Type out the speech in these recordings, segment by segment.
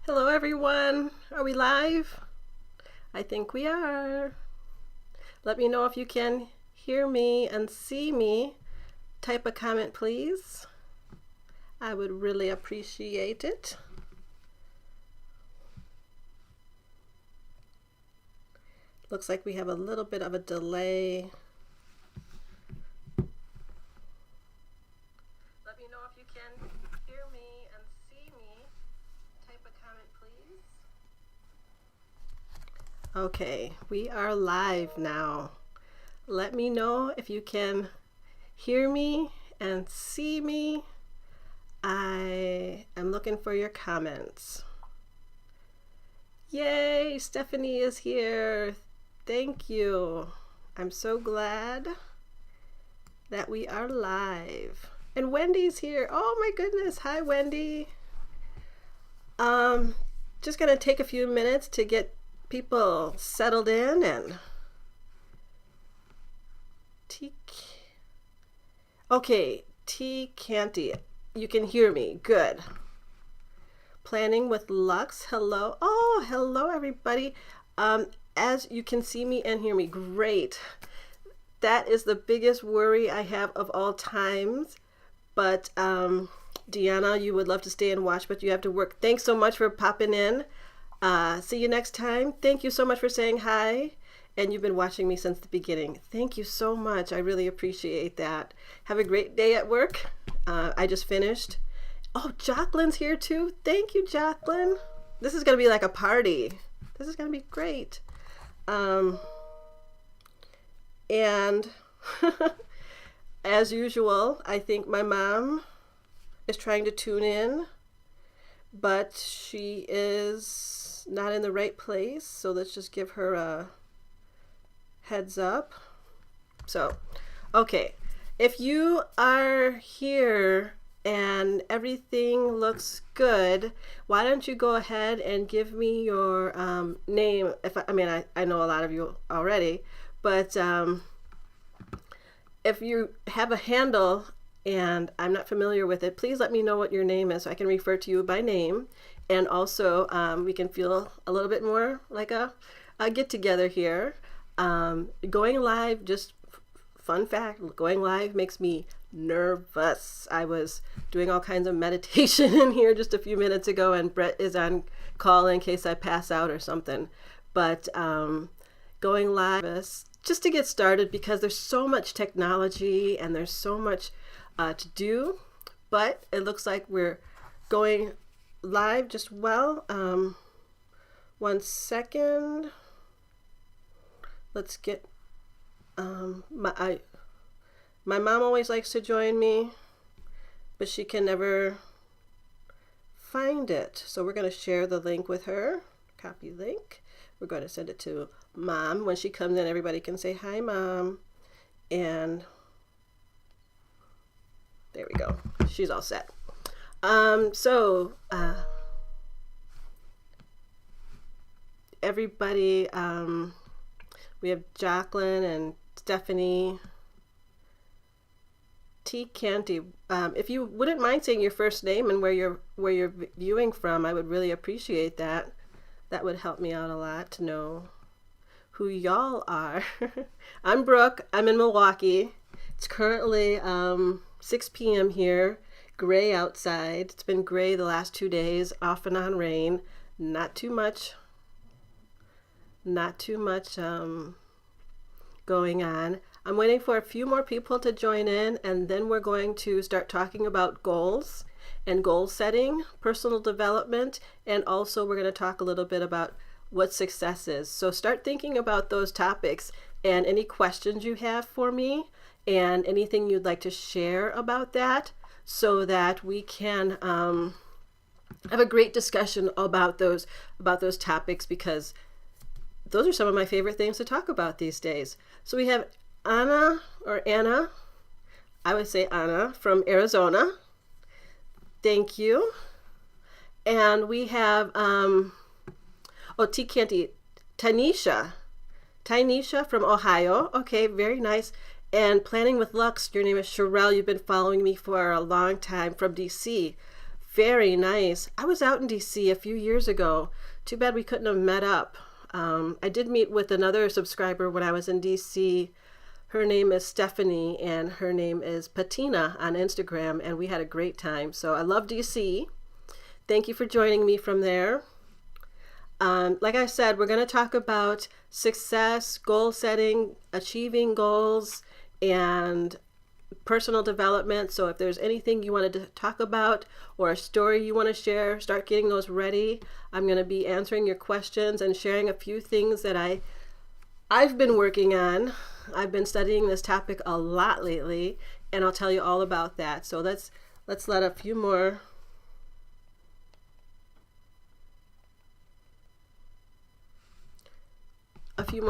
Hello everyone, are we live? I think we are. Let me know if you can hear me and see me. Type a comment please. I would really appreciate it. Looks like we have a little bit of a delay. Let me know if you can hear me and see me. Type a comment please. Okay, we are live now. Let me know if you can hear me and see me. I am looking for your comments. Yay, Stephanie is here. Thank you. I'm so glad that we are live. And Wendy's here. Oh my goodness. Hi, Wendy. Just gonna take a few minutes to get people settled in and okay, T Canty, you can hear me. Good. Planning with Lux. Hello. Oh, hello everybody. As you can see me and hear me, great. That is the biggest worry I have of all times. But Deanna, you would love to stay and watch, but you have to work. Thanks so much for popping in. See you next time. Thank you so much for saying hi. And you've been watching me since the beginning. Thank you so much. I really appreciate that. Have a great day at work. I just finished. Oh, Jacqueline's here too. Thank you, Jacqueline. This is going to be like a party. This is going to be great. And as usual, I think my mom is trying to tune in, but she is not in the right place. So let's just give her a heads up. So, okay. If you are here and everything looks good, why don't you go ahead and give me your name? I know a lot of you already, but if you have a handle and I'm not familiar with it, please let me know what your name is so I can refer to you by name. And also we can feel a little bit more like a get together here. Going live, just fun fact, going live makes me nervous. I was doing all kinds of meditation in here just a few minutes ago, and Brett is on call in case I pass out or something. But going live is just to get started because there's so much technology and there's so much to do. But it looks like we're going live just well. 1 second. Let's get my mom always likes to join me, but she can never find it. So we're going to share the link with her. Copy link. We're going to send it to Mom. When she comes in, everybody can say, hi, Mom. And there we go. She's all set. Everybody, we have Jacqueline and Stephanie. T Canty, if you wouldn't mind saying your first name and where you're viewing from, I would really appreciate that. That would help me out a lot to know who y'all are. I'm Brooke. I'm in Milwaukee. It's currently 6 p.m. here. Gray outside. It's been gray the last 2 days, off and on rain. Not too much. Going on. I'm waiting for a few more people to join in, and then we're going to start talking about goals and goal setting, personal development, and also we're going to talk a little bit about what success is. So start thinking about those topics and any questions you have for me and anything you'd like to share about that so that we can have a great discussion about those topics, because those are some of my favorite things to talk about these days. So we have Anna, I would say Anna from Arizona. Thank you. And we have, T Canty, Tanisha from Ohio. Okay, very nice. And Planning with Lux, your name is Sherelle. You've been following me for a long time from DC. Very nice. I was out in DC a few years ago. Too bad we couldn't have met up. I did meet with another subscriber when I was in DC. Her name is Stephanie and her name is Patina on Instagram, and we had a great time. So I love DC. Thank you for joining me from there. Like I said, we're going to talk about success, goal setting, achieving goals, and personal development. So if there's anything you wanted to talk about or a story you want to share, start getting those ready. I'm going to be answering your questions and sharing a few things that I've been working on. I've been studying this topic a lot lately, and I'll tell you all about that. So let's let a few more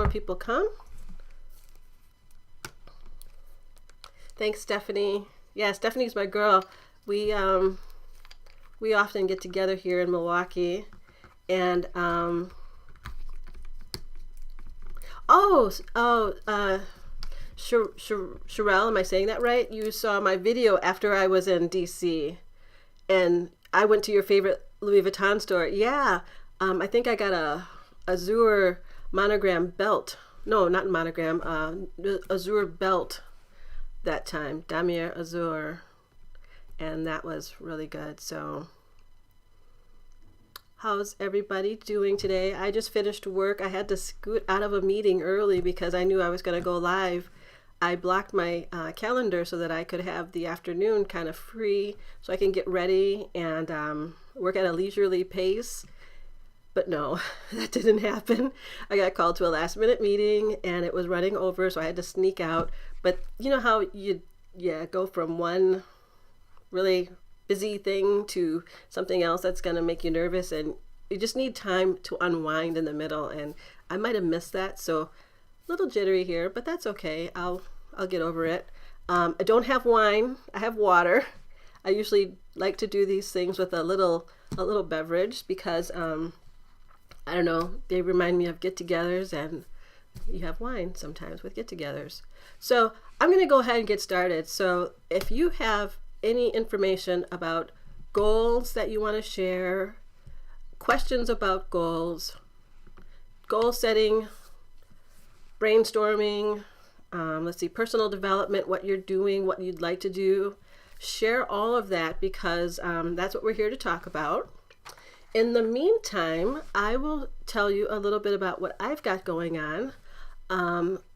people come. Thanks, Stephanie. Yeah, Stephanie's my girl. We often get together here in Milwaukee, and Sherelle, am I saying that right? You saw my video after I was in DC, and I went to your favorite Louis Vuitton store. Yeah, I think I got a azure monogram belt. No, not monogram. Azure belt that time. Damier Azure, and that was really good. So how's everybody doing today? I just finished work. I had to scoot out of a meeting early because I knew I was going to go live. I blocked my calendar so that I could have the afternoon kind of free so I can get ready and work at a leisurely pace. But no, that didn't happen. I got called to a last minute meeting and it was running over, so I had to sneak out. But you know how you go from one really busy thing to something else that's going to make you nervous, and you just need time to unwind in the middle, and I might have missed that, so a little jittery here, but that's okay. I'll get over it. I don't have wine. I have water. I usually like to do these things with a little beverage because I don't know, they remind me of get-togethers, and you have wine sometimes with get-togethers. So I'm going to go ahead and get started. So if you have any information about goals that you want to share, questions about goals, goal setting, brainstorming, personal development, what you're doing, what you'd like to do, share all of that because that's what we're here to talk about. In the meantime, I will tell you a little bit about what I've got going on.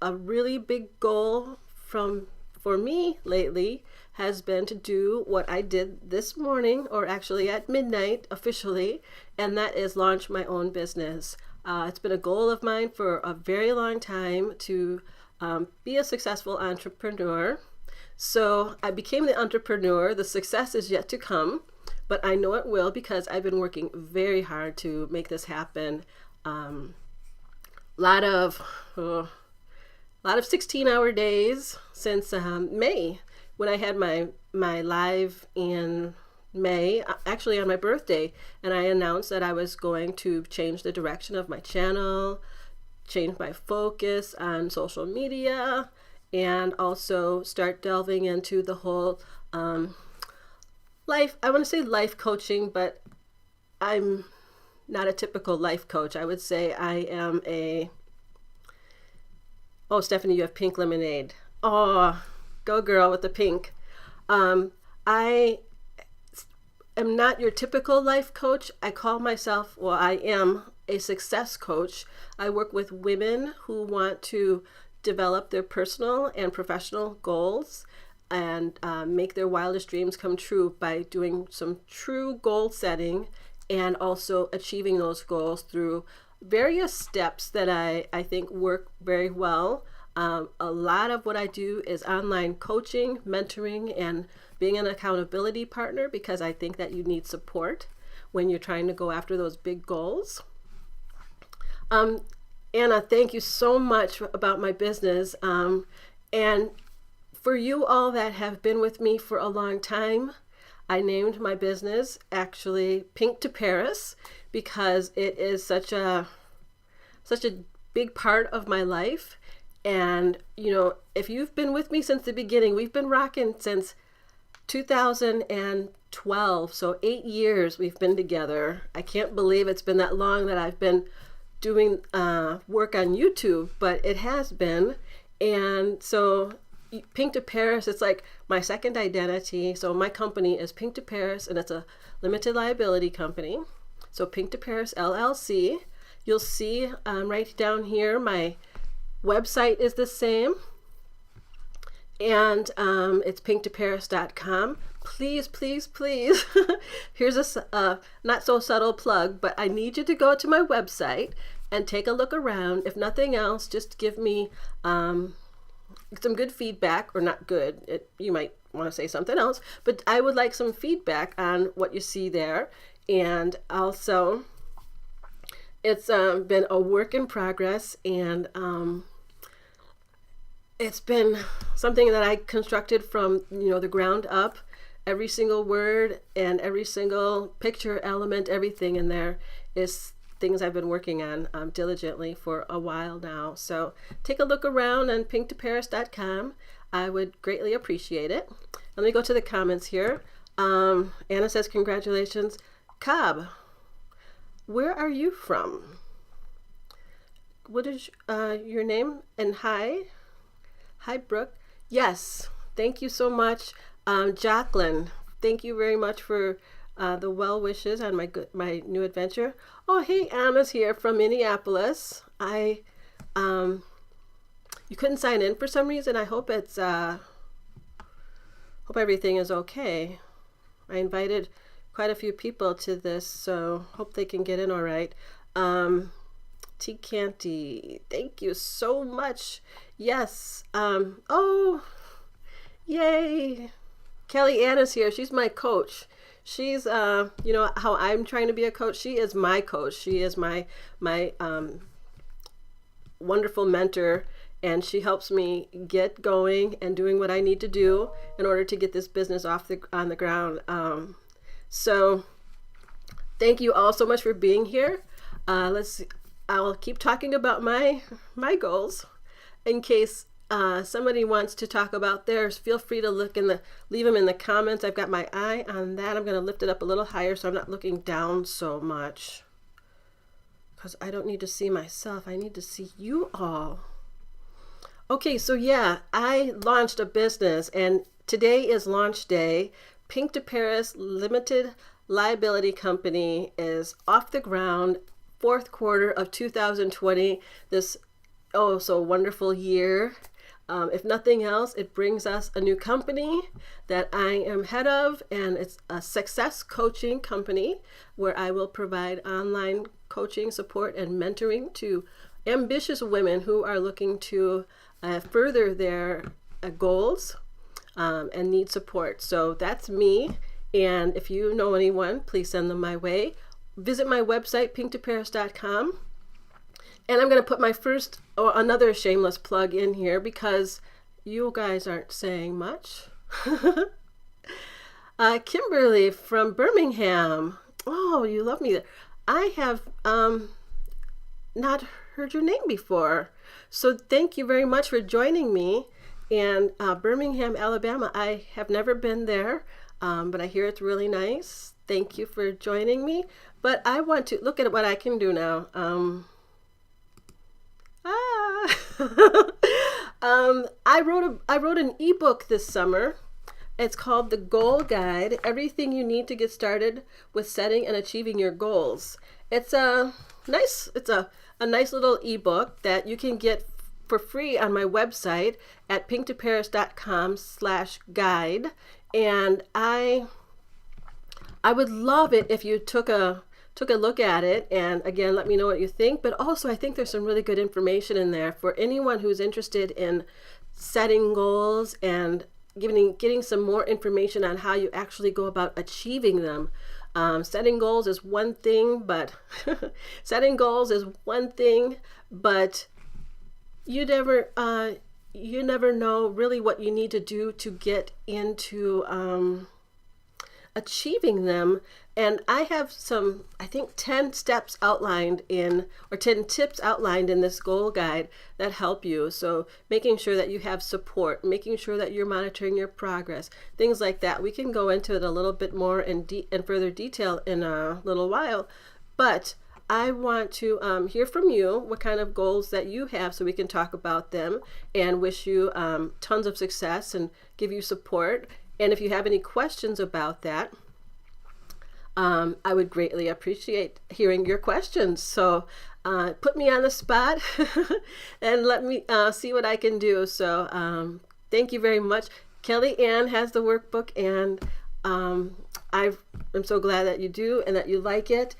A really big goal for me lately has been to do what I did this morning, or actually at midnight officially, and that is launch my own business. It's been a goal of mine for a very long time to be a successful entrepreneur. So I became the entrepreneur. The success is yet to come, but I know it will because I've been working very hard to make this happen. Lot of 16-hour days since May, when I had my live in May, actually on my birthday, and I announced that I was going to change the direction of my channel, change my focus on social media, and also start delving into the whole life, I want to say life coaching, but I'm not a typical life coach. I would say I am oh, Stephanie, you have pink lemonade. Oh, go girl with the pink. I am not your typical life coach. I call myself, I am a success coach. I work with women who want to develop their personal and professional goals and make their wildest dreams come true by doing some true goal setting and also achieving those goals through various steps that I think work very well. A lot of what I do is online coaching, mentoring, and being an accountability partner because I think that you need support when you're trying to go after those big goals. Anna, thank you so much about my business. And for you all that have been with me for a long time, I named my business actually Pink2paris because it is such a big part of my life. And, you know, if you've been with me since the beginning, we've been rocking since 2012, so 8 years we've been together. I can't believe it's been that long that I've been doing work on YouTube, but it has been. And so pink2paris, it's like my second identity. So my company is pink2paris, and it's a limited liability company. So pink2paris LLC. You'll see right down here, my website is the same, and it's pink2paris.com. Please, please, please. Here's a not so subtle plug, but I need you to go to my website and take a look around. If nothing else, just give me some good feedback, or not good. You might want to say something else, but I would like some feedback on what you see there. And also, it's been a work in progress, and it's been something that I constructed from the ground up. Every single word and every single picture element, everything in there is things I've been working on diligently for a while now. So take a look around on pink2paris.com. I would greatly appreciate it. Let me go to the comments here. Anna says, congratulations. Cobb, where are you from? What is your name? And hi, Brooke. Yes, thank you so much. Jacqueline, thank you very much for the well wishes on my new adventure. Oh, hey, Anna's here from Minneapolis. You couldn't sign in for some reason. I hope it's hope everything is okay. I invited quite a few people to this, so hope they can get in all right. T Canty, thank you so much. Yes. Oh, yay. Kelly Anna's here. She's my coach. She's how I'm trying to be a coach. She is my coach. She is my wonderful mentor, and she helps me get going and doing what I need to do in order to get this business on the ground. So thank you all so much for being here. I'll keep talking about my goals. In case somebody wants to talk about theirs, feel free to leave them in the comments. I've got my eye on that. I'm going to lift it up a little higher so I'm not looking down so much, because I don't need to see myself. I need to see you all. Okay, so yeah, I launched a business, and today is launch day. Pink2paris Limited Liability Company is off the ground, fourth quarter of 2020. This so wonderful year. If nothing else, it brings us a new company that I am head of, and it's a success coaching company where I will provide online coaching, support, and mentoring to ambitious women who are looking to further their goals and need support. So that's me. And if you know anyone, please send them my way. Visit my website, pink2paris.com. And I'm going to put my another shameless plug in here, because you guys aren't saying much. Kimberly from Birmingham. Oh, you love me there. I have not heard your name before. So thank you very much for joining me. And Birmingham, Alabama, I have never been there, but I hear it's really nice. Thank you for joining me. But I want to look at what I can do now. I wrote an ebook this summer. It's called The Goal Guide: Everything You Need to Get Started with Setting and Achieving Your Goals. It's a nice little ebook that you can get for free on my website at pink2paris.com/guide. And I would love it if you took a look at it, and again, let me know what you think. But also, I think there's some really good information in there for anyone who's interested in setting goals and getting some more information on how you actually go about achieving them. Setting goals is one thing, but you never know really what you need to do to get into achieving them. And I have some, I think 10 steps outlined in, or 10 tips outlined in this goal guide that help you. So making sure that you have support, making sure that you're monitoring your progress, things like that. We can go into it a little bit more in further detail in a little while, but I want to hear from you what kind of goals that you have so we can talk about them, and wish you tons of success and give you support. And if you have any questions about that, I would greatly appreciate hearing your questions. So put me on the spot and let me see what I can do. So thank you very much. Kelly Ann has the workbook, and I'm so glad that you do and that you like it.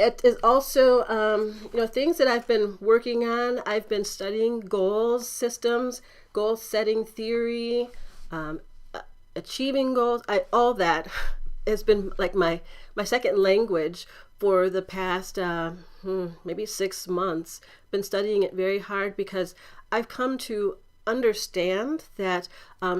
It is also, things that I've been working on. I've been studying goals, systems, goal setting theory, achieving goals. All that has been like my second language for the past maybe 6 months. Been studying it very hard because I've come to understand that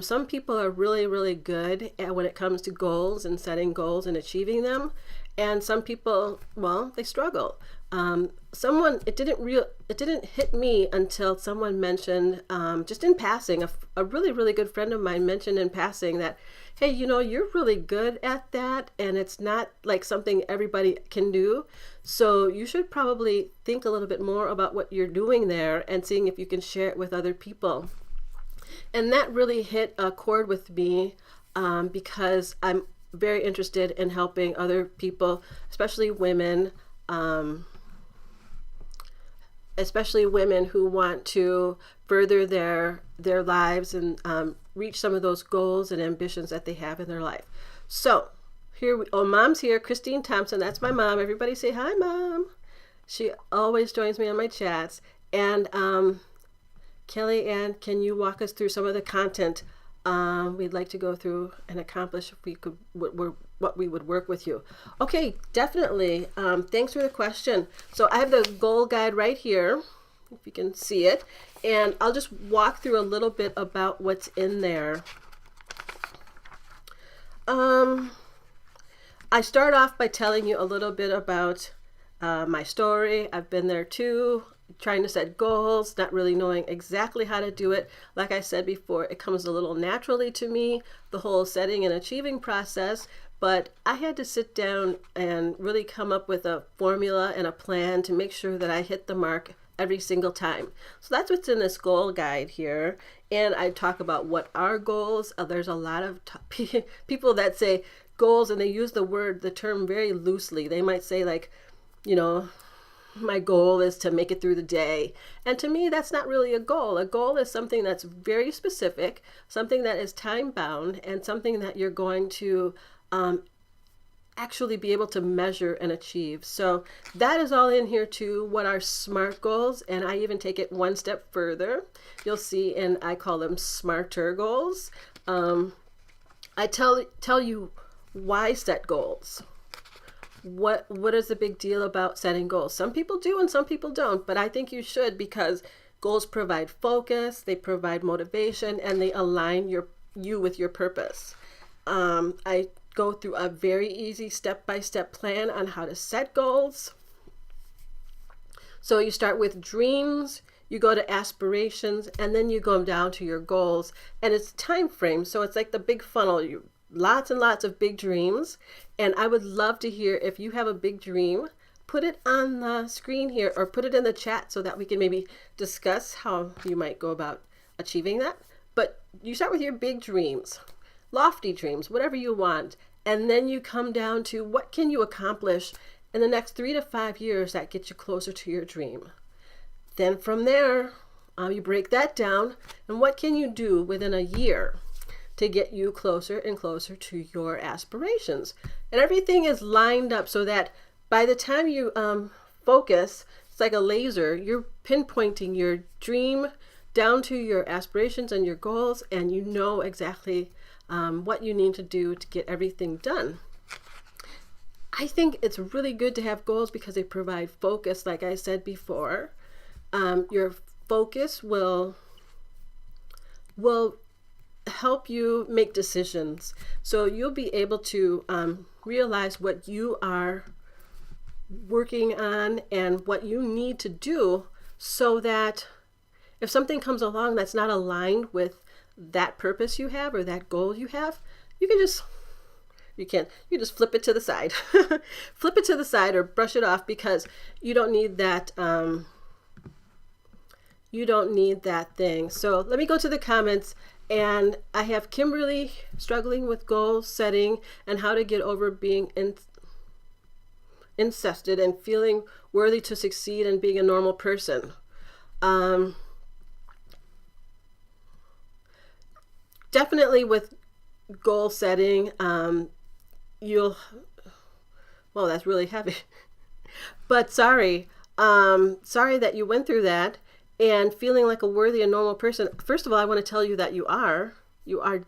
some people are really, really good at when it comes to goals and setting goals and achieving them. And some people, well, they struggle. It didn't hit me until someone mentioned, just in passing, a really, really good friend of mine mentioned in passing that, hey, you're really good at that, and it's not like something everybody can do. So you should probably think a little bit more about what you're doing there and seeing if you can share it with other people. And that really hit a chord with me because I'm very interested in helping other people, especially women who want to further their lives and reach some of those goals and ambitions that they have in their life. So Mom's here, Christine Thompson. That's my mom. Everybody say hi, Mom. She always joins me on my chats. And Kelly Ann, can you walk us through some of the content we'd like to go through and accomplish if we could, what we would work with you? Okay, definitely. Thanks for the question. So I have the goal guide right here, if you can see it, and I'll just walk through a little bit about what's in there. I start off by telling you a little bit about my story. I've been there too, trying to set goals, not really knowing exactly how to do it. Like I said before, it comes a little naturally to me, the whole setting and achieving process, but I had to sit down and really come up with a formula and a plan to make sure that I hit the mark every single time. So that's what's in this goal guide here. And I talk about what are goals. There's a lot of people that say goals, and they use the term very loosely. They might say like, my goal is to make it through the day. And to me, that's not really a goal. A goal is something that's very specific, something that is time bound, and something that you're going to actually be able to measure and achieve. So that is all in here too. What are SMART goals? And I even take it one step further. You'll see, and I call them smarter goals. I tell you why set goals. What is the big deal about setting goals? Some people do and some people don't, but I think you should, because goals provide focus, they provide motivation, and they align you with your purpose. I go through a very easy step-by-step plan on how to set goals. So you start with dreams, you go to aspirations, and then you go down to your goals, and it's time frame. So it's like the big funnel. Lots and lots of big dreams, and I would love to hear if you have a big dream. Put it on the screen here, or put it in the chat so that we can maybe discuss how you might go about achieving that. But you start with your big dreams, lofty dreams, whatever you want, and then you come down to what can you accomplish in the next 3 to 5 years that gets you closer to your dream. Then from there, you break that down, and what can you do within a year to get you closer and closer to your aspirations. And everything is lined up so that by the time you focus, it's like a laser, you're pinpointing your dream down to your aspirations and your goals, and you know exactly what you need to do to get everything done. I think it's really good to have goals because they provide focus, like I said before. Your focus will help you make decisions. So you'll be able to realize what you are working on and what you need to do, so that if something comes along that's not aligned with that purpose you have or that goal you have, you can just flip it to the side. Flip it to the side or brush it off, because you don't need that thing. So let me go to the comments, and I have Kimberly struggling with goal setting and how to get over being incested and feeling worthy to succeed and being a normal person. Definitely with goal setting, well, that's really heavy. But sorry that you went through that and feeling like a worthy and normal person. First of all, I want to tell you that you are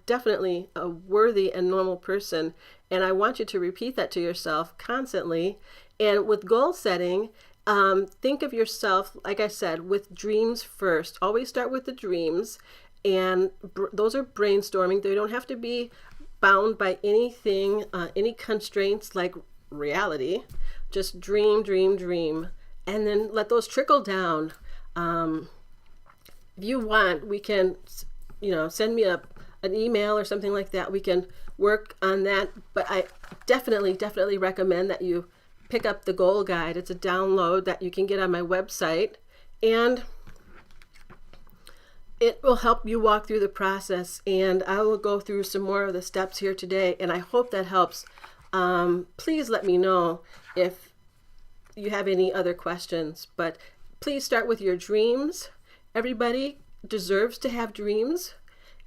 definitely a worthy and normal person. And I want you to repeat that to yourself constantly. And with goal setting, think of yourself, like I said, with dreams first. Always start with the dreams. And those are brainstorming. They don't have to be bound by anything, any constraints like reality. Just dream, dream, dream. And then let those trickle down. If you want, we can, send me an email or something like that. We can work on that. But I definitely recommend that you pick up the goal guide. It's a download that you can get on my website, and it will help you walk through the process. And I will go through some more of the steps here today, and I hope that helps. Please let me know if you have any other questions, but please start with your dreams. Everybody deserves to have dreams,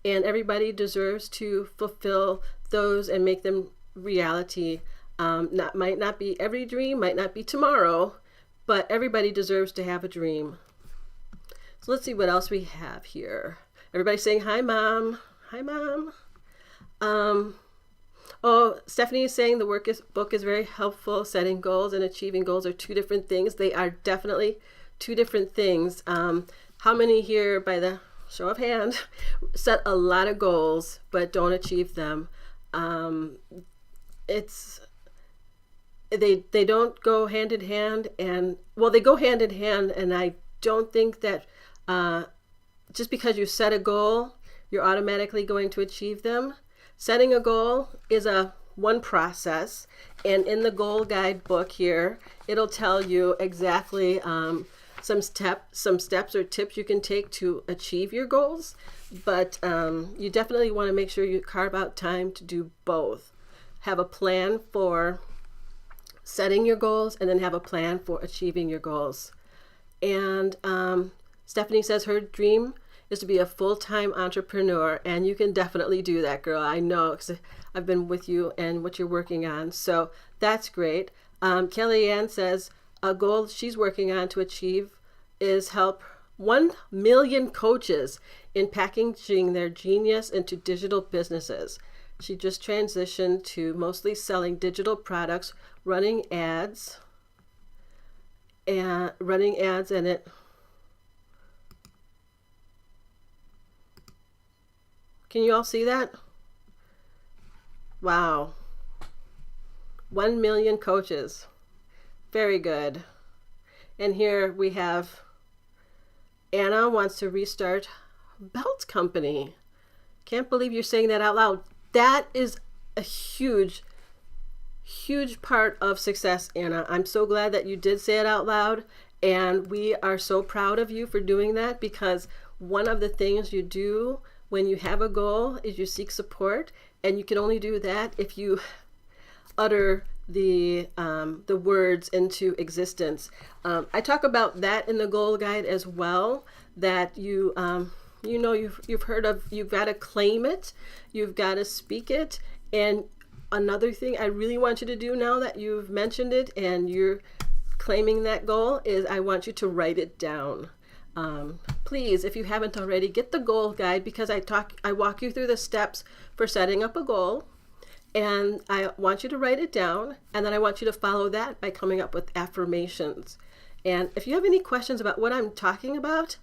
and everybody deserves to fulfill those and make them reality. Might not be every dream, might not be tomorrow, but everybody deserves to have a dream. So let's see what else we have here. Everybody saying hi, Mom. Hi, Mom. Stephanie is saying the book is very helpful. Setting goals and achieving goals are two different things. They are definitely two different things. How many here, by the show of hand, set a lot of goals but don't achieve them? They don't go hand in hand, and well, they go hand in hand, and I don't think that just because you set a goal, you're automatically going to achieve them. Setting a goal is one process, and in the goal guide book here, it'll tell you exactly some steps or tips you can take to achieve your goals. But you definitely want to make sure you carve out time to do both. Have a plan for setting your goals, and then have a plan for achieving your goals. And Stephanie says her dream is to be a full-time entrepreneur, and you can definitely do that, girl. I know, because I've been with you and what you're working on. So that's great. Kellyanne says a goal she's working on to achieve is help 1 million coaches in packaging their genius into digital businesses. She just transitioned to mostly selling digital products, running ads, and it. Can you all see that? Wow. 1 million coaches. Very good. And here we have Anna wants to restart belt company. Can't believe you're saying that out loud. That is a huge part of success, Anna. I'm so glad that you did say it out loud, and we are so proud of you for doing that, because one of the things you do when you have a goal is you seek support, and you can only do that if you utter the words into existence. I talk about that in the goal guide as well, that you've heard of, you've got to claim it, you've got to speak it. And another thing I really want you to do, now that you've mentioned it and you're claiming that goal, is I want you to write it down. Please, if you haven't already, get the goal guide, because I walk you through the steps for setting up a goal, and I want you to write it down, and then I want you to follow that by coming up with affirmations. And if you have any questions about what I'm talking about,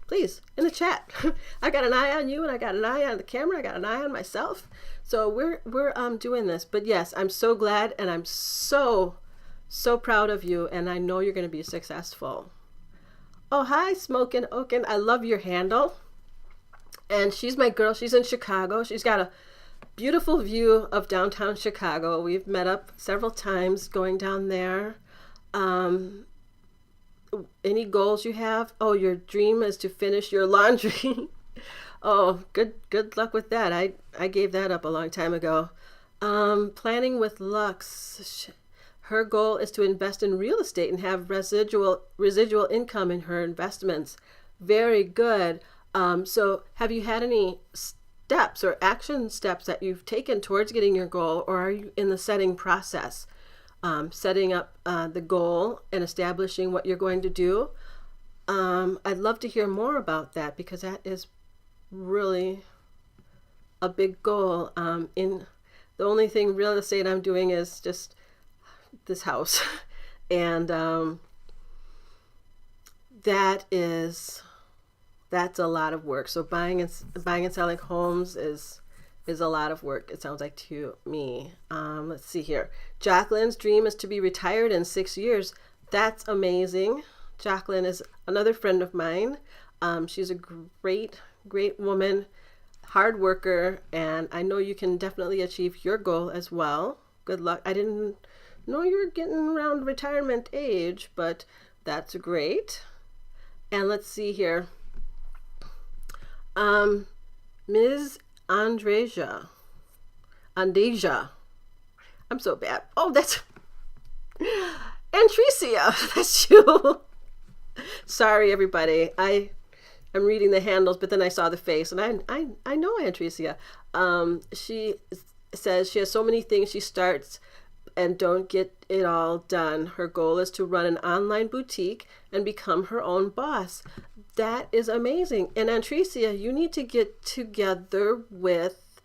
please, in the chat. I got an eye on you, and I got an eye on the camera. I got an eye on myself. So we're doing this. But yes, I'm so glad, and I'm so proud of you, and I know you're going to be successful. Oh, hi, Smokin' Oaken. I love your handle. And she's my girl. She's in Chicago. She's got a beautiful view of downtown Chicago. We've met up several times going down there. Any goals you have? Oh, your dream is to finish your laundry. Oh, good luck with that. I gave that up a long time ago. Planning with Lux. Her goal is to invest in real estate and have residual income in her investments. Very good. So have you had any steps or action steps that you've taken towards getting your goal, or are you in the setting process? Setting up the goal and establishing what you're going to do. I'd love to hear more about that, because that is really a big goal. In the only thing real estate I'm doing is just this house, and that's a lot of work. So buying and selling homes is a lot of work, it sounds like to me. Let's see here. Jacqueline's dream is to be retired in 6 years. That's amazing. Jacqueline is another friend of mine. She's a great woman, hard worker, and I know you can definitely achieve your goal as well. Good luck. I didn't know you were getting around retirement age, but that's great. And let's see here. Ms. Andeja. I'm so bad. Oh, that's Andresia. That's you. Sorry, everybody. I'm reading the handles, but then I saw the face, and I know Andresia. She says she has so many things she starts and don't get it all done. Her goal is to run an online boutique and become her own boss. That is amazing. And Andresia, you need to get together with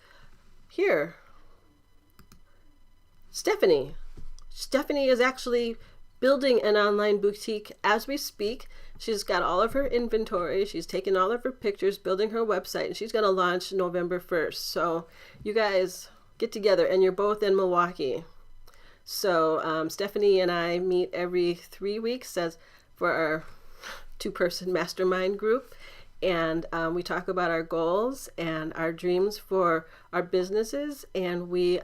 Stephanie. Stephanie is actually building an online boutique as we speak. She's got all of her inventory. She's taken all of her pictures, building her website, and she's going to launch November 1st. So you guys get together, and you're both in Milwaukee. So Stephanie and I meet every 3 weeks for our 2-person mastermind group, and we talk about our goals and our dreams for our businesses, and we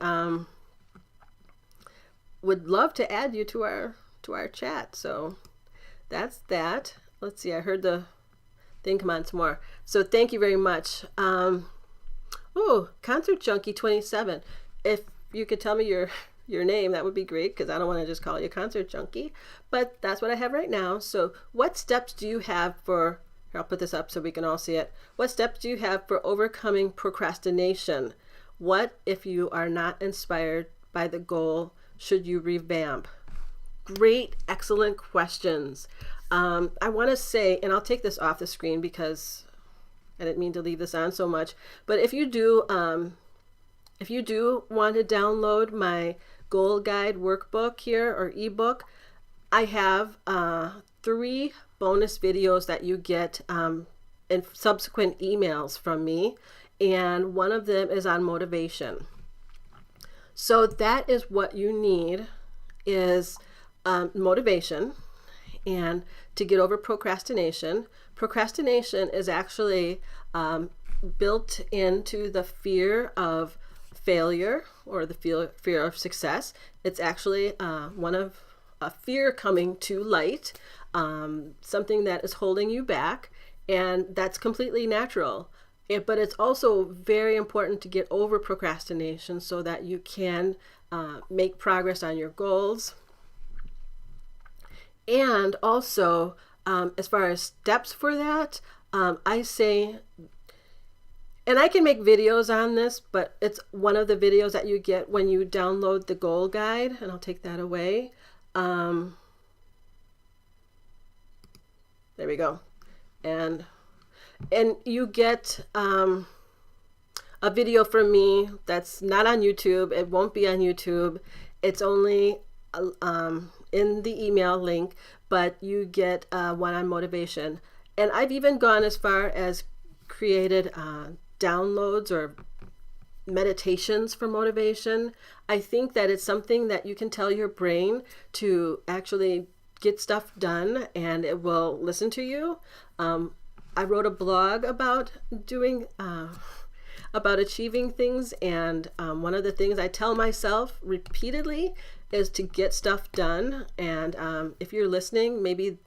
would love to add you to our chat. So that's that. Let's see, I heard the thing come on some more. So thank you very much. Concert Junkie 27. If you could tell me your name, that would be great, because I don't want to just call you Concert Junkie, but that's what I have right now. So what steps do you have for, here, I'll put this up so we can all see it. What steps do you have for overcoming procrastination? What if you are not inspired by the goal? Should you revamp? Great, excellent questions. I want to say, and I'll take this off the screen because I didn't mean to leave this on so much, but if you do want to download my goal guide workbook here, or ebook, I have 3 bonus videos that you get in subsequent emails from me, and one of them is on motivation. So that is what you need, is motivation, and to get over procrastination. Procrastination is actually built into the fear of failure, or the fear of success. It's actually one of a fear coming to light, something that is holding you back, and that's completely natural. But it's also very important to get over procrastination so that you can make progress on your goals. And also, as far as steps for that, I say, and I can make videos on this, but it's one of the videos that you get when you download the goal guide, and I'll take that away. There we go. And you get a video from me that's not on YouTube. It won't be on YouTube. It's only in the email link, but you get one on motivation. And I've even gone as far as created downloads or meditations for motivation. I think that it's something that you can tell your brain to actually get stuff done, and it will listen to you. I wrote a blog about doing about achieving things, and one of the things I tell myself repeatedly is to get stuff done. And if you're listening, maybe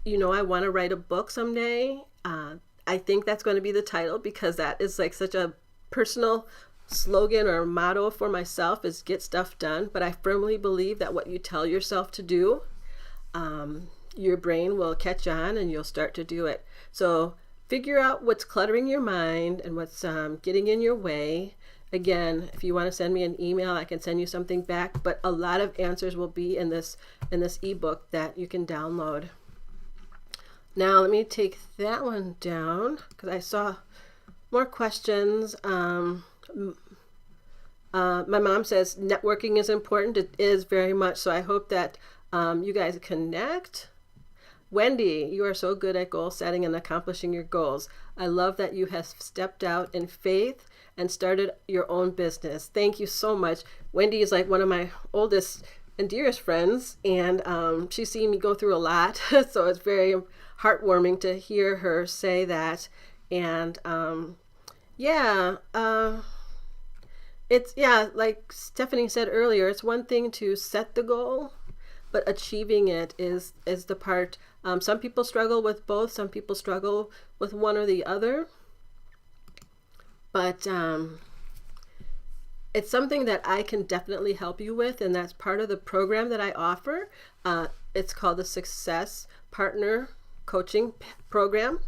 I want to write a book someday. I think that's going to be the title, because that is like such a personal slogan or motto for myself, is get stuff done. But I firmly believe that what you tell yourself to do, your brain will catch on and you'll start to do it. So figure out what's cluttering your mind and what's getting in your way. Again, if you want to send me an email, I can send you something back, but a lot of answers will be in this ebook that you can download. Now let me take that one down, because I saw more questions. My mom says networking is important. It is very much so. I hope that you guys connect. Wendy, you are so good at goal setting and accomplishing your goals. I love that you have stepped out in faith and started your own business. Thank you so much. Wendy is like one of my oldest and dearest friends, and she's seen me go through a lot. So it's very heartwarming to hear her say that. And like Stephanie said earlier, it's one thing to set the goal, but achieving it is the part. Some people struggle with both. Some people struggle with one or the other. But it's something that I can definitely help you with, and that's part of the program that I offer. It's called the Success Partner Coaching Program,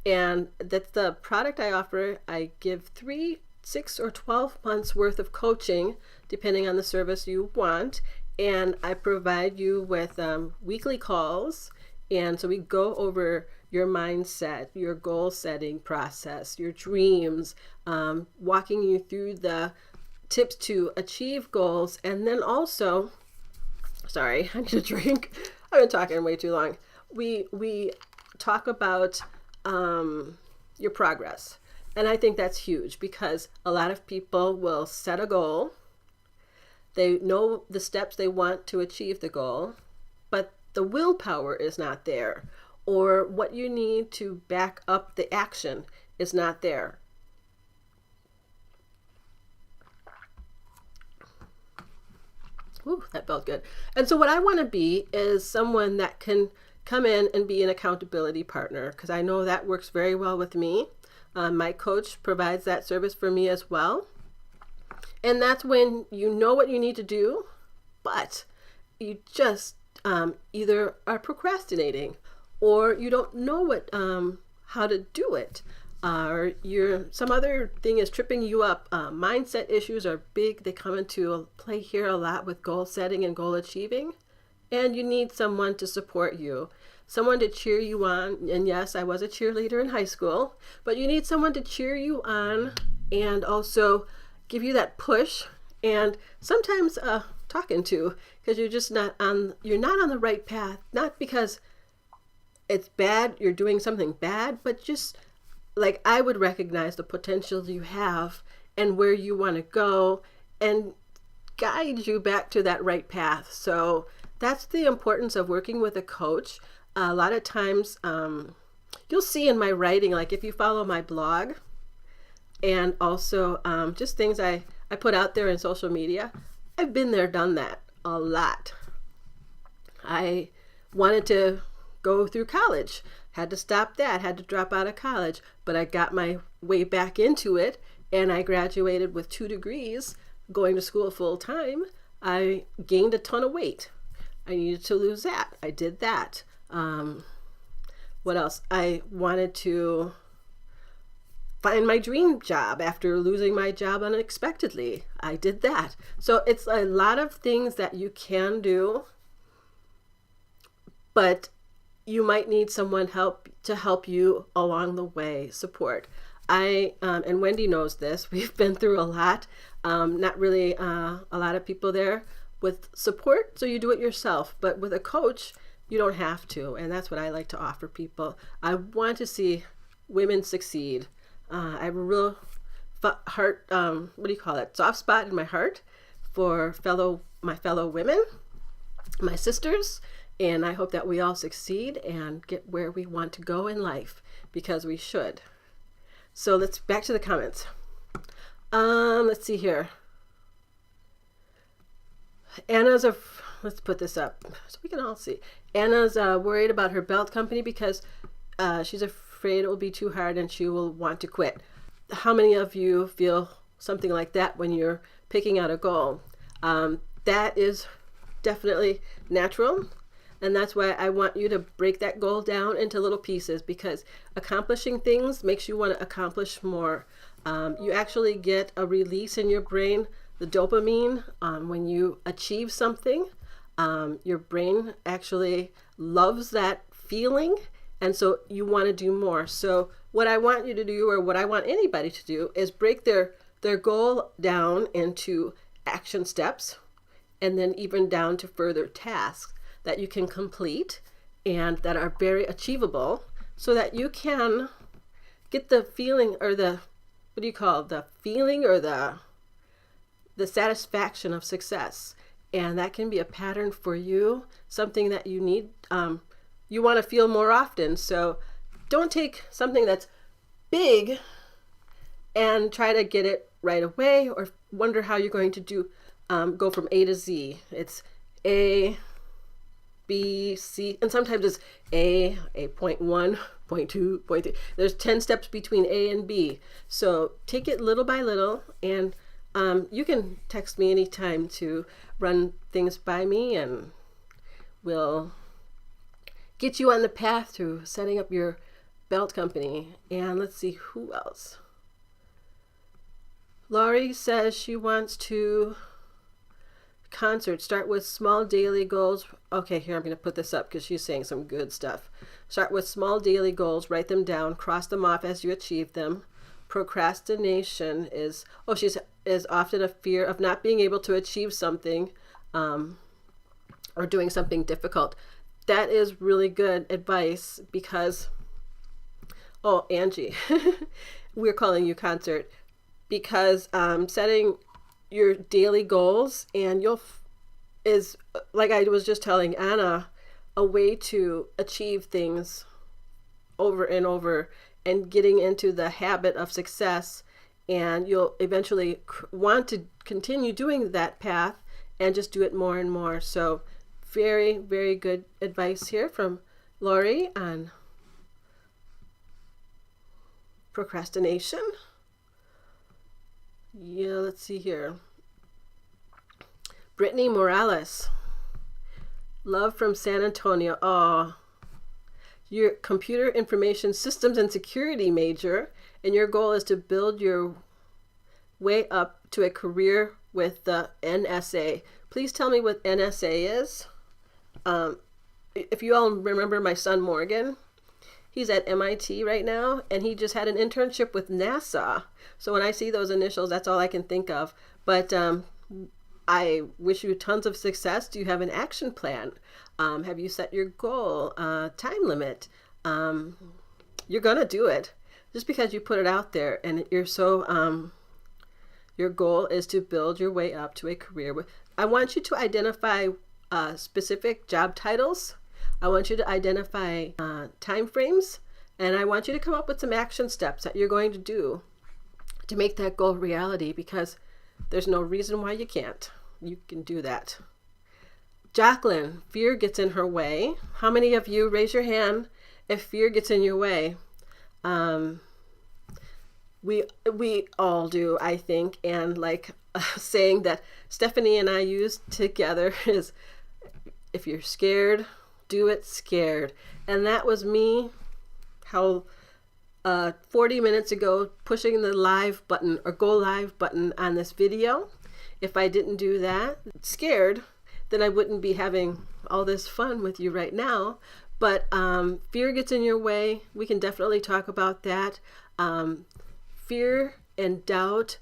and that's the product I offer. I give 3, 6, or 12 months worth of coaching, depending on the service you want, and I provide you with weekly calls. And so we go over your mindset, your goal setting process, your dreams, walking you through the tips to achieve goals. And then also, sorry, I need a drink. I've been talking way too long. We talk about your progress. And I think that's huge, because a lot of people will set a goal. They know the steps they want to achieve the goal, but the willpower is not there, or what you need to back up the action is not there. Ooh, that felt good. And so what I want to be is someone that can come in and be an accountability partner, because I know that works very well with me. My coach provides that service for me as well. And that's when you know what you need to do, but you just either are procrastinating, or you don't know how to do it, or some other thing is tripping you up. Mindset issues are big. They come into play here a lot with goal setting and goal achieving, and you need someone to support you, someone to cheer you on. And yes, I was a cheerleader in high school, but you need someone to cheer you on and also give you that push, and sometimes talking to, because you're not on the right path, not because it's bad, you're doing something bad, but just like I would recognize the potential you have and where you want to go and guide you back to that right path. So that's the importance of working with a coach. A lot of times you'll see in my writing, like if you follow my blog, and also just things I put out there in social media, I've been there, done that a lot. I wanted to go through college, had to stop that, had to drop out of college, but I got my way back into it, and I graduated with 2 degrees, going to school full time. I gained a ton of weight. I needed to lose that. I did that. What else? I wanted to find my dream job after losing my job unexpectedly. I did that. So it's a lot of things that you can do, but you might need someone to help you along the way, support. And Wendy knows this, we've been through a lot, not really a lot of people there with support, so you do it yourself. But with a coach, you don't have to. And that's what I like to offer people. I want to see women succeed. I have a real heart, what do you call it? Soft spot in my heart for my fellow women, my sisters. And I hope that we all succeed and get where we want to go in life, because we should. So let's back to the comments. Let's see here. Let's put this up so we can all see. Anna's worried about her belt company because she's afraid it will be too hard and she will want to quit. How many of you feel something like that when you're picking out a goal? That is definitely natural. And that's why I want you to break that goal down into little pieces, because accomplishing things makes you want to accomplish more. You actually get a release in your brain, the dopamine, when you achieve something. Your brain actually loves that feeling, and so you want to do more. So what I want you to do, or what I want anybody to do, is break their goal down into action steps, and then even down to further tasks that you can complete and that are very achievable, so that you can get the feeling, or the feeling, or the satisfaction of success. And that can be a pattern for you, something that you need, you want to feel more often. So don't take something that's big and try to get it right away, or wonder how you're going to go from A to Z. It's A, B, C, and sometimes it's A, point 1, point 2, point 3. There's 10 steps between A and B. So take it little by little, and you can text me anytime to run things by me, and we'll get you on the path to setting up your belt company. And let's see who else. Laurie says she wants to start with small daily goals. Okay, here, I'm going to put this up because she's saying some good stuff. Start with small daily goals, write them down, cross them off as you achieve them. Procrastination is often a fear of not being able to achieve something, or doing something difficult. That is really good advice, because, oh, Angie, we're calling you concert, because setting your daily goals and is, like I was just telling Anna, a way to achieve things over and over, and getting into the habit of success. And you'll eventually want to continue doing that path and just do it more and more. So very, very good advice here from Lori on procrastination. Yeah, let's see here. Brittany Morales, love from San Antonio. Oh, you're computer information systems and security major, and your goal is to build your way up to a career with the NSA. Please tell me what NSA is. If you all remember my son Morgan, he's at MIT right now, and he just had an internship with NASA. So when I see those initials, that's all I can think of. But I wish you tons of success. Do you have an action plan? Have you set your goal, time limit? You're going to do it. Just because you put it out there, and you're so, your goal is to build your way up to a career. I want you to identify specific job titles. I want you to identify time frames, and I want you to come up with some action steps that you're going to do to make that goal reality, because there's no reason why you can't. You can do that. Jacqueline, fear gets in her way. How many of you, raise your hand if fear gets in your way? We all do, I think. And like a saying that Stephanie and I use together is, if you're scared, do it scared. And that was me, 40 minutes ago, pushing the live button or go live button on this video. If I didn't do that, scared, then I wouldn't be having all this fun with you right now. But fear gets in your way. We can definitely talk about that. Fear and doubt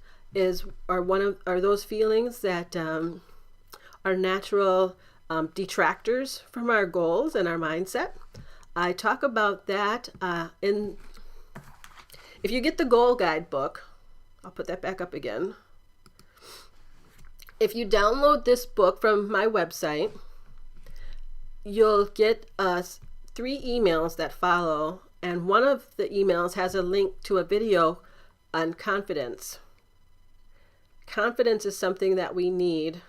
are those feelings that are natural detractors from our goals and our mindset. I talk about that if you get the goal guide book, I'll put that back up again. If you download this book from my website, you'll get 3 emails that follow, and one of the emails has a link to a video on confidence. Confidence is something that we need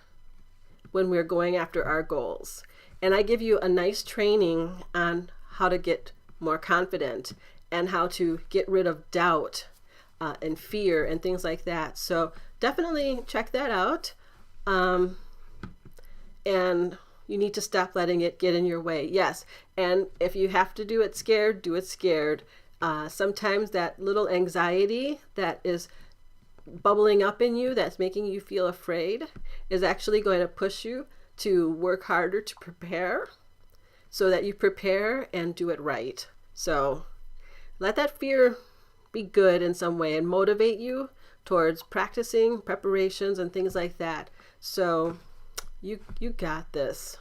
when we're going after our goals. And I give you a nice training on how to get more confident and how to get rid of doubt and fear and things like that. So definitely check that out. And you need to stop letting it get in your way. Yes. And if you have to do it scared, do it scared. Sometimes that little anxiety that is bubbling up in you, that's making you feel afraid, is actually going to push you to work harder to prepare, so that you prepare and do it right. So let that fear be good in some way and motivate you towards practicing preparations and things like that. So you got this.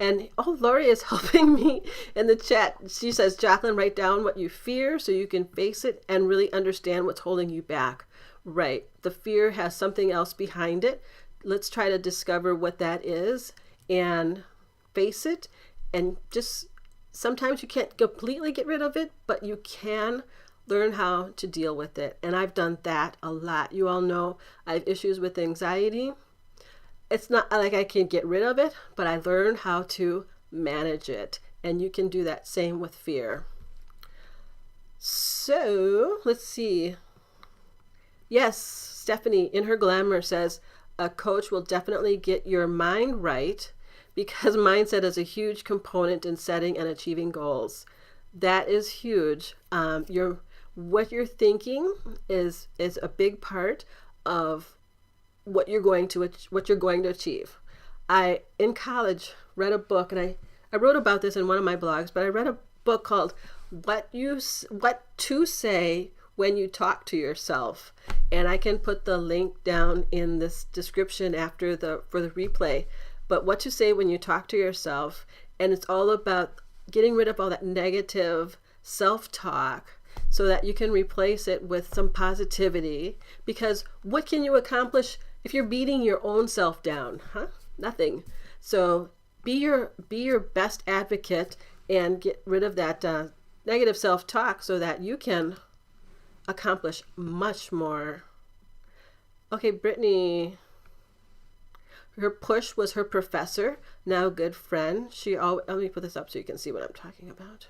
And Lori is helping me in the chat. She says, Jacqueline, write down what you fear so you can face it and really understand what's holding you back. Right. The fear has something else behind it. Let's try to discover what that is and face it. And just sometimes you can't completely get rid of it, but you can learn how to deal with it. And I've done that a lot. You all know I have issues with anxiety. It's not like I can get rid of it, but I learned how to manage it. And you can do that same with fear. So let's see. Yes, Stephanie in her glamour says, a coach will definitely get your mind right, because mindset is a huge component in setting and achieving goals. That is huge. What you're thinking is a big part of what you're going to achieve. I in college read a book, and I wrote about this in one of my blogs, but I read a book called What to Say When You Talk to Yourself, and I can put the link down in this description for the replay. But what to say when you talk to yourself, and it's all about getting rid of all that negative self-talk so that you can replace it with some positivity. Because what can you accomplish if you're beating your own self down? Nothing. So be your best advocate and get rid of that negative self-talk so that you can accomplish much more. Okay, Brittany. Her push was her professor, now good friend. Let me put this up so you can see what I'm talking about.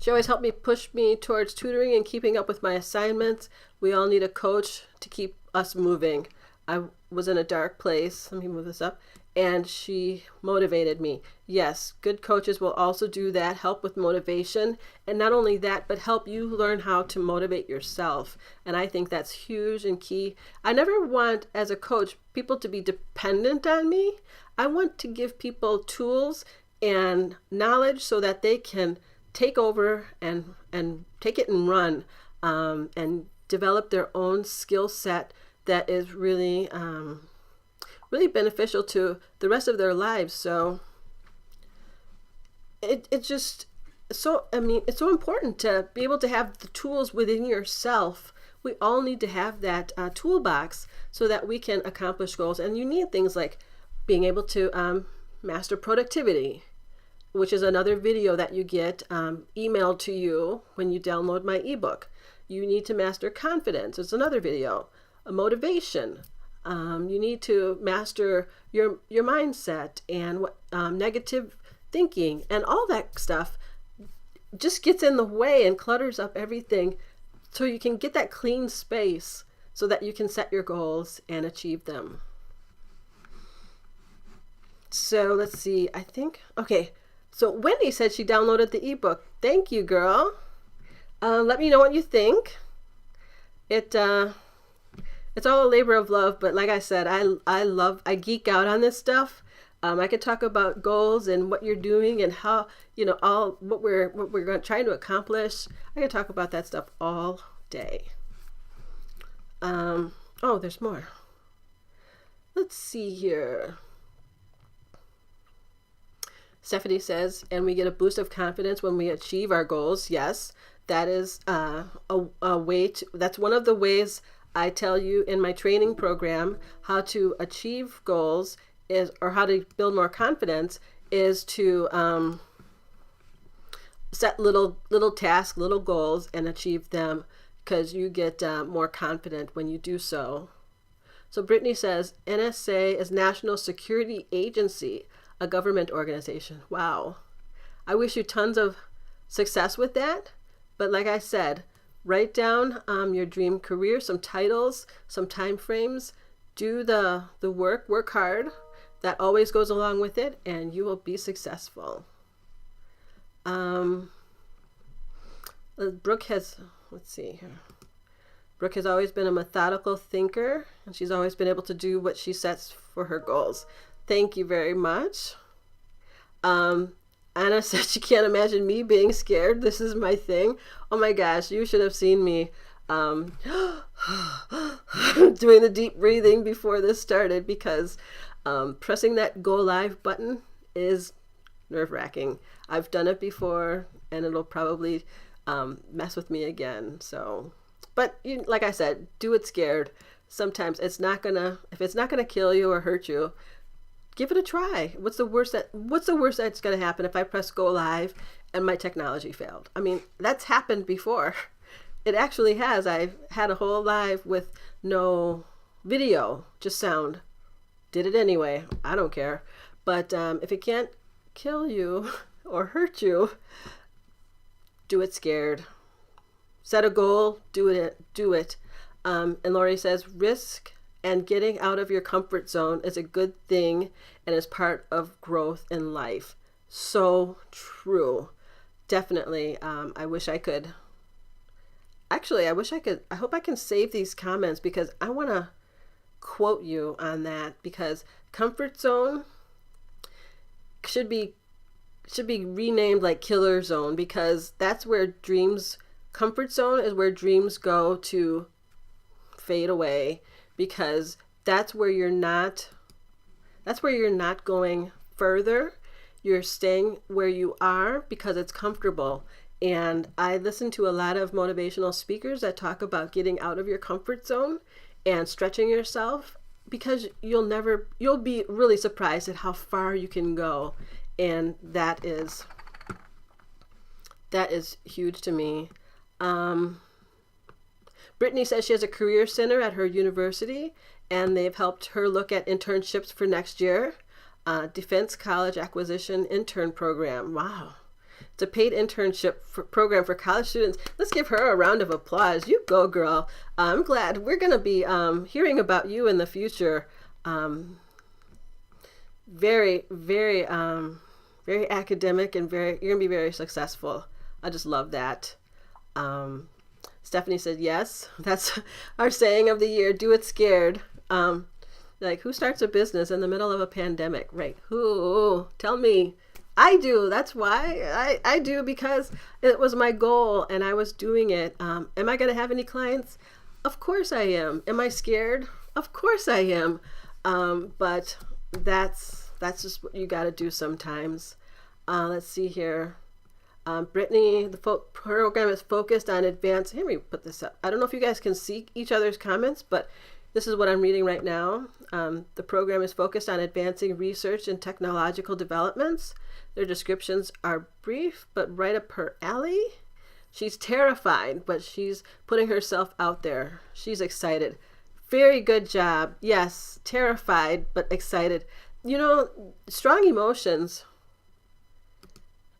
She always helped push me towards tutoring and keeping up with my assignments. We all need a coach to keep us moving. I was in a dark place. Let me move this up. And she motivated me. Yes, good coaches will also do that, help with motivation. And not only that, but help you learn how to motivate yourself. And I think that's huge and key. I never want, as a coach, people to be dependent on me. I want to give people tools and knowledge so that they can take over and take it and run and develop their own skill set that is really beneficial to the rest of their lives. So it's so important to be able to have the tools within yourself. We all need to have that toolbox so that we can accomplish goals. And you need things like being able to master productivity, which is another video that you get emailed to you when you download my ebook. You need to master confidence. It's another video. Motivation. You need to master your mindset and what negative thinking, and all that stuff just gets in the way and clutters up everything, so you can get that clean space so that you can set your goals and achieve them. So let's see, so Wendy said she downloaded the ebook. Thank you, girl. Let me know what you think. It's all a labor of love, but like I said, I geek out on this stuff. I could talk about goals and what you're doing and how, all what we're trying to accomplish. I could talk about that stuff all day. Oh, there's more. Let's see here. Stephanie says, and we get a boost of confidence when we achieve our goals. Yes, that is a way to, that's one of the ways I tell you in my training program how to achieve goals is, or how to build more confidence is to set little tasks, little goals, and achieve them, because you get more confident when you do so. So Brittany says, NSA is National Security Agency, a government organization. Wow. I wish you tons of success with that. But like I said, write down your dream career, some titles, some time frames, do the work hard. That always goes along with it, and you will be successful. Brook has, let's see here. Brook has always been a methodical thinker, and she's always been able to do what she sets for her goals. Thank you very much. Anna said she can't imagine me being scared. This is my thing. Oh my gosh, you should have seen me doing the deep breathing before this started, because pressing that go live button is nerve-wracking. I've done it before, and it'll probably mess with me again. So, but like I said, do it scared. Sometimes if it's not gonna kill you or hurt you, give it a try. What's the worst that's gonna happen if I press go live and my technology failed? I mean, that's happened before. It actually has. I've had a whole live with no video, just sound. Did it anyway. I don't care. But if it can't kill you or hurt you, do it scared. Set a goal, do it. And Lori says, risk and getting out of your comfort zone is a good thing and is part of growth in life. So true. Definitely. I hope I can save these comments, because I want to quote you on that, because comfort zone should be renamed like killer zone, because that's where comfort zone is where dreams go to fade away, because that's where you're not going further. You're staying where you are because it's comfortable. And I listen to a lot of motivational speakers that talk about getting out of your comfort zone and stretching yourself, because you'll be really surprised at how far you can go. And that is huge to me. Brittany says she has a career center at her university, and they've helped her look at internships for next year. Defense College Acquisition Intern Program. Wow. It's a paid internship program for college students. Let's give her a round of applause. You go, girl. I'm glad. We're going to be hearing about you in the future. Very, very, very academic, and you're going to be very successful. I just love that. Stephanie said, yes, that's our saying of the year. Do it scared. Like, who starts a business in the middle of a pandemic, right? Who? Tell me. I do. That's why I do, because it was my goal and I was doing it. Am I going to have any clients? Of course I am. Am I scared? Of course I am. But that's just what you got to do sometimes. Let's see here. Brittany, the program is focused on advanced. Here, let me put this up. I don't know if you guys can see each other's comments, but this is what I'm reading right now. The program is focused on advancing research and technological developments. Their descriptions are brief, but right up her alley. She's terrified, but she's putting herself out there. She's excited. Very good job. Yes, terrified, but excited. You know, strong emotions.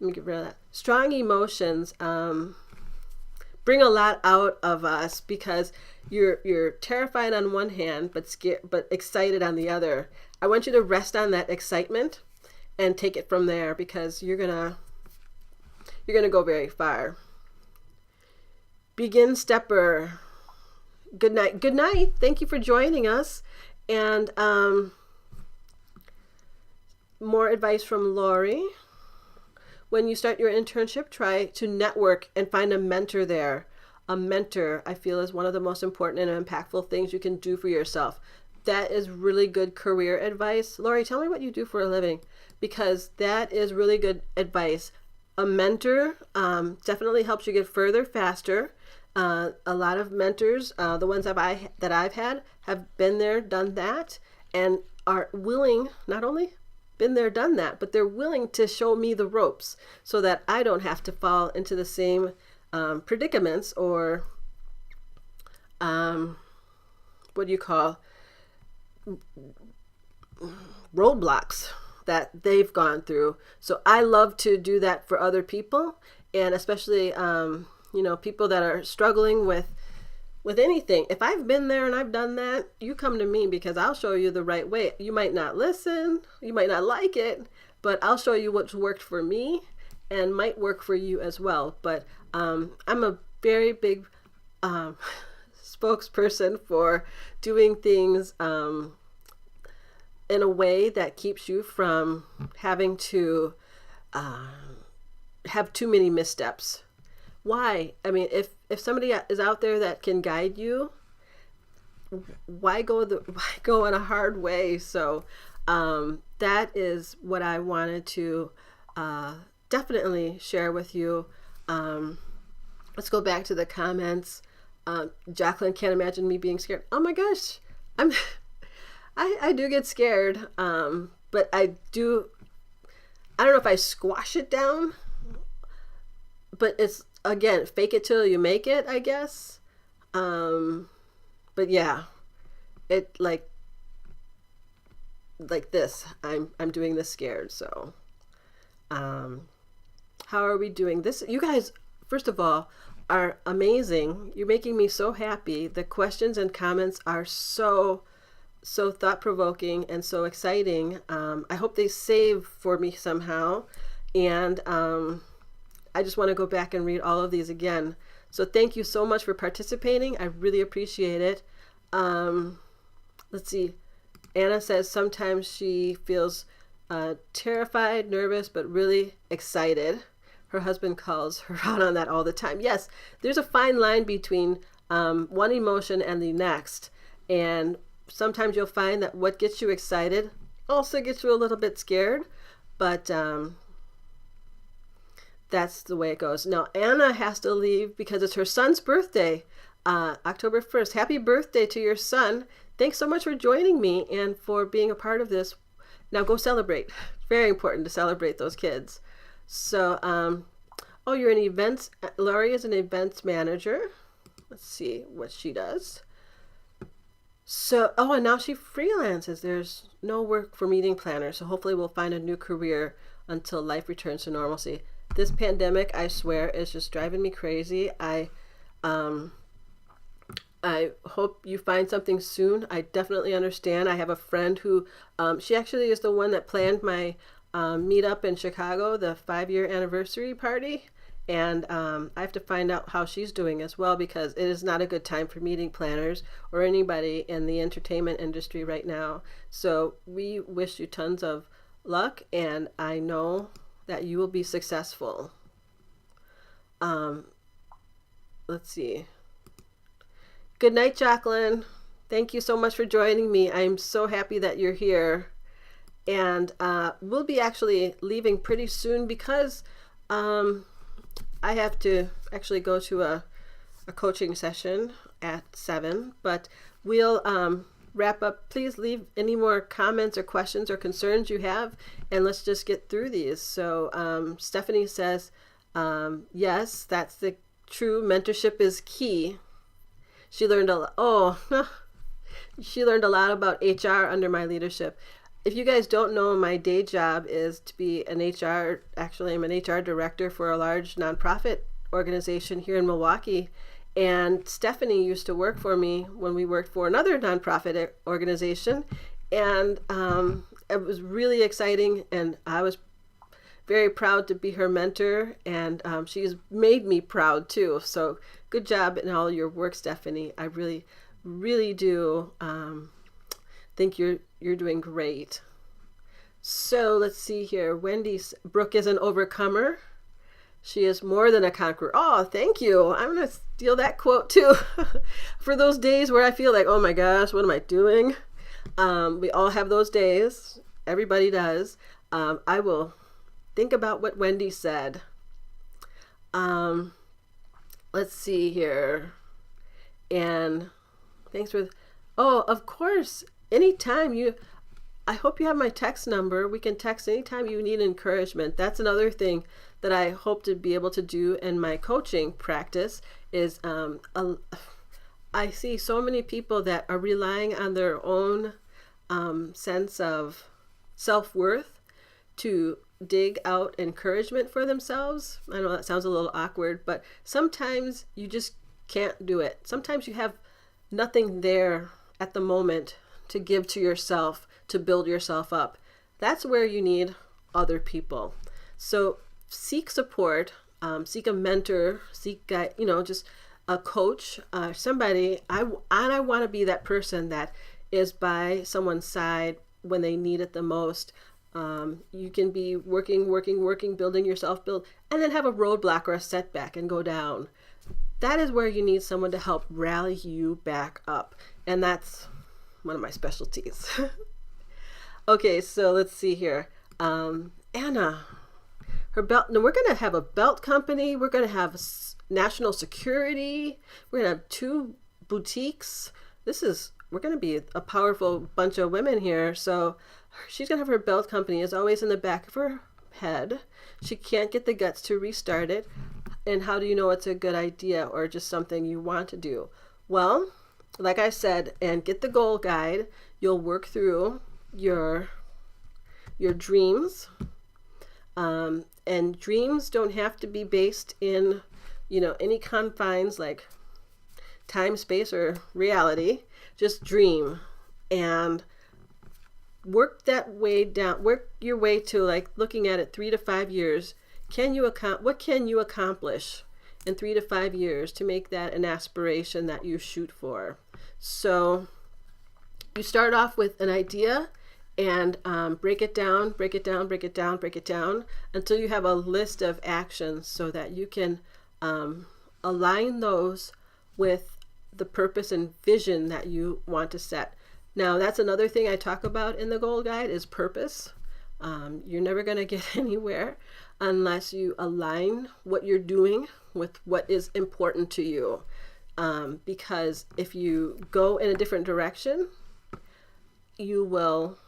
Let me get rid of that. Strong emotions bring a lot out of us, because you're terrified on one hand, but scared, but excited on the other. I want you to rest on that excitement and take it from there, because you're gonna go very far. Begin stepper. Good night. Good night. Thank you for joining us. And more advice from Lori. When you start your internship, try to network and find a mentor there. a mentor, I feel, is one of the most important and impactful things you can do for yourself. That is really good career advice. Lori, tell me what you do for a living, because that is really good advice. A mentor definitely helps you get further faster. A lot of mentors, the ones that I've had, have been there, done that, and are willing, not only been there, done that, but they're willing to show me the ropes so that I don't have to fall into the same predicaments or what do you call roadblocks that they've gone through. So I love to do that for other people, and especially people that are struggling with anything. If I've been there and I've done that, you come to me, because I'll show you the right way. You might not listen, you might not like it, but I'll show you what's worked for me and might work for you as well. But I'm a very big spokesperson for doing things in a way that keeps you from having to have too many missteps. Why? I mean, if somebody is out there that can guide you, why go in a hard way? So that is what I wanted to definitely share with you. Let's go back to the comments. Jacqueline can't imagine me being scared. Oh my gosh, I do get scared, but I don't know if I squash it down, but it's, again, fake it till you make it, I guess. But yeah, it like this, I'm doing this scared. So how are we doing this? You guys, first of all, are amazing. You're making me so happy. The questions and comments are so thought-provoking and so exciting. I hope they save for me somehow, and I just want to go back and read all of these again. So thank you so much for participating. I really appreciate it. Let's see. Anna says sometimes she feels terrified, nervous, but really excited. Her husband calls her out on that all the time. Yes, there's a fine line between one emotion and the next. And sometimes you'll find that what gets you excited also gets you a little bit scared. But that's the way it goes. Now, Anna has to leave because it's her son's birthday, October 1st. Happy birthday to your son. Thanks so much for joining me and for being a part of this. Now go celebrate. Very important to celebrate those kids. So, oh, you're an events, Laurie is an events manager. Let's see what she does. So, oh, and now she freelances. There's no work for meeting planners. So hopefully we'll find a new career until life returns to normalcy. This pandemic, I swear, is just driving me crazy. I hope you find something soon. I definitely understand. I have a friend who, she actually is the one that planned my meetup in Chicago, the 5-year anniversary party. And I have to find out how she's doing as well, because it is not a good time for meeting planners or anybody in the entertainment industry right now. So we wish you tons of luck, and I know that you will be successful. Let's see. Good night, Jacqueline. Thank you so much for joining me. I'm so happy that you're here. And we'll be actually leaving pretty soon because I have to actually go to a coaching session at 7. But we'll wrap up. Please leave any more comments or questions or concerns you have, and let's just get through these. So Stephanie says, yes, that's the true. Mentorship is key. She learned a lot. Oh, she learned a lot about HR under my leadership. If you guys don't know, my day job is to be an HR. Actually, I'm an HR director for a large nonprofit organization here in Milwaukee. And Stephanie used to work for me when we worked for another nonprofit organization. And it was really exciting. And I was very proud to be her mentor. And she's made me proud too. So good job in all your work, Stephanie. I really, really do think you're doing great. So let's see here. Brook is an overcomer. She is more than a conqueror. Oh, thank you. I'm going to steal that quote too. For those days where I feel like, oh my gosh, what am I doing? We all have those days. Everybody does. I will think about what Wendy said. Let's see here. And thanks for, oh, of course, anytime I hope you have my text number. We can text anytime you need encouragement. That's another thing that I hope to be able to do in my coaching practice is I see so many people that are relying on their own sense of self-worth to dig out encouragement for themselves. I know that sounds a little awkward, but sometimes you just can't do it. Sometimes you have nothing there at the moment to give to yourself, to build yourself up. That's where you need other people. So seek support, seek a mentor, seek just a coach, somebody. I want to be that person that is by someone's side when they need it the most. You can be working, building yourself, and then have a roadblock or a setback and go down. That is where you need someone to help rally you back up. And that's one of my specialties. Okay, so let's see here. Anna, her belt. Now we're going to have a belt company. We're going to have national security. We're going to have 2 boutiques. We're going to be a powerful bunch of women here. So she's going to have her belt company is always in the back of her head. She can't get the guts to restart it. And how do you know it's a good idea or just something you want to do? Well, like I said, and get the goal guide. You'll work through your dreams. And dreams don't have to be based in, any confines like time, space, or reality. Just dream and work that way down. Work your way to like looking at it 3 to 5 years. What can you accomplish in 3 to 5 years to make that an aspiration that you shoot for? So you start off with an idea and break it down until you have a list of actions so that you can align those with the purpose and vision that you want to set. Now, that's another thing I talk about in the goal guide is purpose. You're never going to get anywhere unless you align what you're doing with what is important to you. Because if you go in a different direction, you will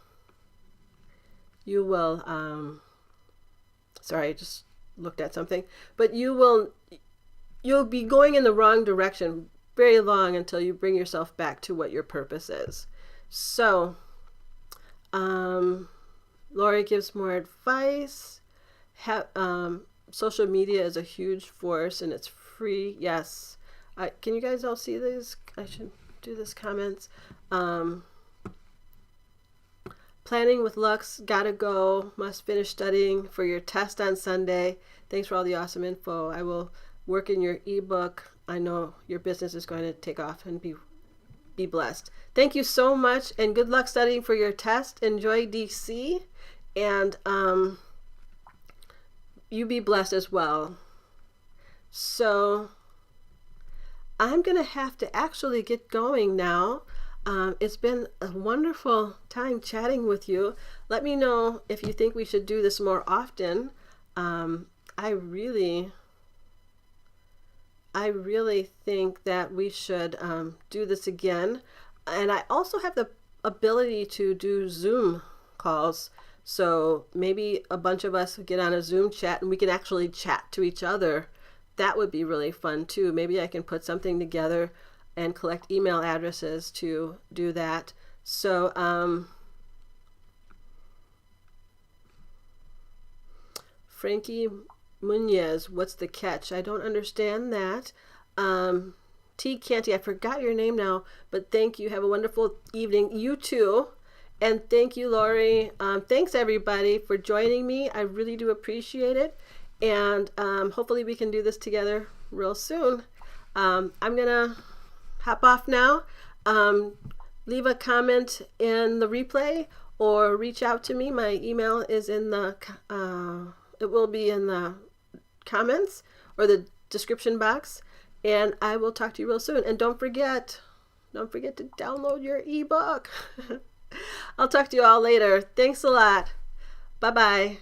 sorry, I just looked at something, but you'll be going in the wrong direction very long until you bring yourself back to what your purpose is. So, Lori gives more advice. Social media is a huge force and it's free. Yes. Can you guys all see these? I should do this comments. Planning with Lux, gotta go, must finish studying for your test on Sunday. Thanks for all the awesome info. I will work in your ebook. I know your business is going to take off and be blessed. Thank you so much and good luck studying for your test. Enjoy DC and you be blessed as well. So I'm going to have to actually get going now. It's been a wonderful time chatting with you. Let me know if you think we should do this more often. I really think that we should do this again. And I also have the ability to do Zoom calls. So maybe a bunch of us get on a Zoom chat and we can actually chat to each other. That would be really fun too. Maybe I can put something together and collect email addresses to do that. So, Frankie Munez, what's the catch? I don't understand that. T. Canty, I forgot your name now, but thank you. Have a wonderful evening. You too. And thank you, Lori. Thanks, everybody, for joining me. I really do appreciate it. And hopefully we can do this together real soon. I'm going to hop off now. Leave a comment in the replay or reach out to me. My email is in the, it will be in the comments or the description box. And I will talk to you real soon. And don't forget to download your ebook. I'll talk to you all later. Thanks a lot. Bye-bye.